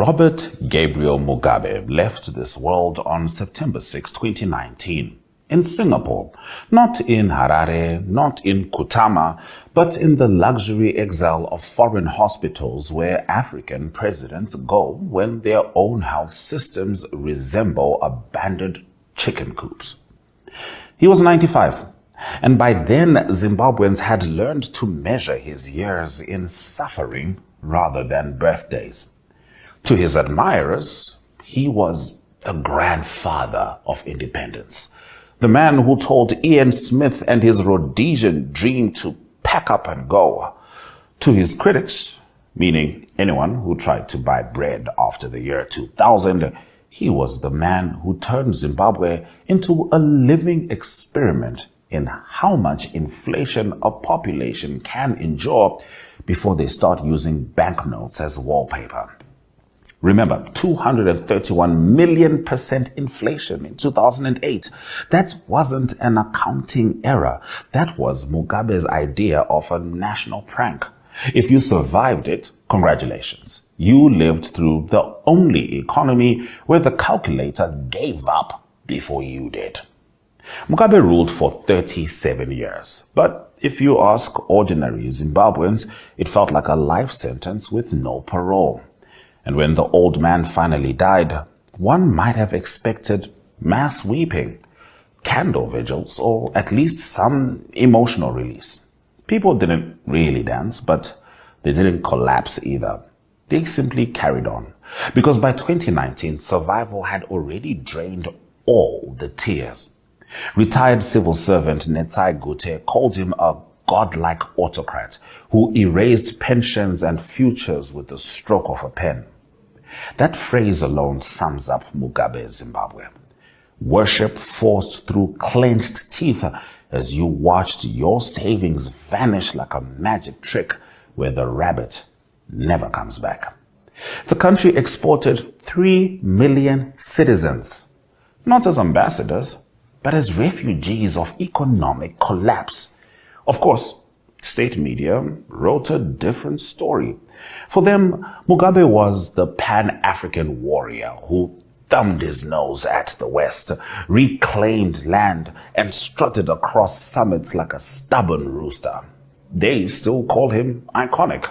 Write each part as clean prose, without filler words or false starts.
Robert Gabriel Mugabe left this world on September 6, 2019, in Singapore, not in Harare, not in Kutama, but in the luxury exile of foreign hospitals where African presidents go when their own health systems resemble abandoned chicken coops. He was 95, and by then Zimbabweans had learned to measure his years in suffering rather than birthdays. To his admirers, he was the grandfather of independence, the man who told Ian Smith and his Rhodesian dream to pack up and go. To his critics, meaning anyone who tried to buy bread after the year 2000, he was the man who turned Zimbabwe into a living experiment in how much inflation a population can endure before they start using banknotes as wallpaper. Remember, 231 million% inflation in 2008. That wasn't an accounting error. That was Mugabe's idea of a national prank. If you survived it, congratulations. You lived through the only economy where the calculator gave up before you did. Mugabe ruled for 37 years. But if you ask ordinary Zimbabweans, it felt like a life sentence with no parole. And when the old man finally died, one might have expected mass weeping, candle vigils, or at least some emotional release. People didn't really dance, but they didn't collapse either. They simply carried on. Because by 2019, survival had already drained all the tears. Retired civil servant Netsai Gute called him a godlike autocrat who erased pensions and futures with the stroke of a pen. That phrase alone sums up Mugabe's Zimbabwe. Worship forced through clenched teeth as you watched your savings vanish like a magic trick where the rabbit never comes back. The country exported 3 million citizens, not as ambassadors, but as refugees of economic collapse. Of course, state media wrote a different story. For them, Mugabe was the Pan-African warrior who thumbed his nose at the West, reclaimed land, and strutted across summits like a stubborn rooster. They still call him iconic,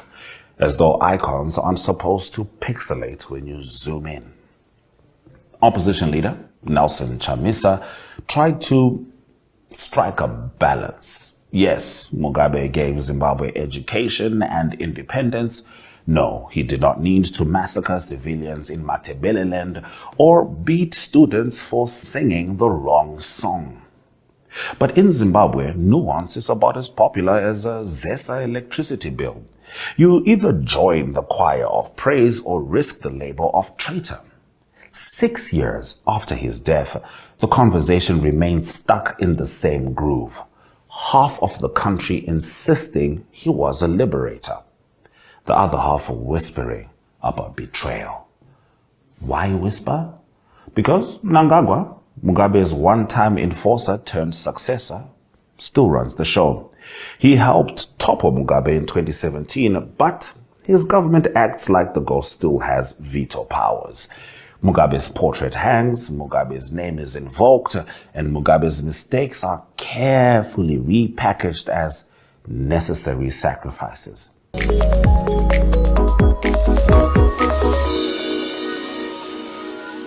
as though icons aren't supposed to pixelate when you zoom in. Opposition leader Nelson Chamisa tried to strike a balance. Yes, Mugabe gave Zimbabwe education and independence. No, he did not need to massacre civilians in Matabeleland or beat students for singing the wrong song. But in Zimbabwe, nuance is about as popular as a ZESA electricity bill. You either join the choir of praise or risk the label of traitor. 6 years after his death, the conversation remains stuck in the same groove. Half of the country insisting he was a liberator. The other half whispering about betrayal. Why whisper? Because Mnangagwa, Mugabe's one-time enforcer turned successor, still runs the show. He helped topple Mugabe in 2017, but his government acts like the ghost still has veto powers. Mugabe's portrait hangs, Mugabe's name is invoked, and Mugabe's mistakes are carefully repackaged as necessary sacrifices.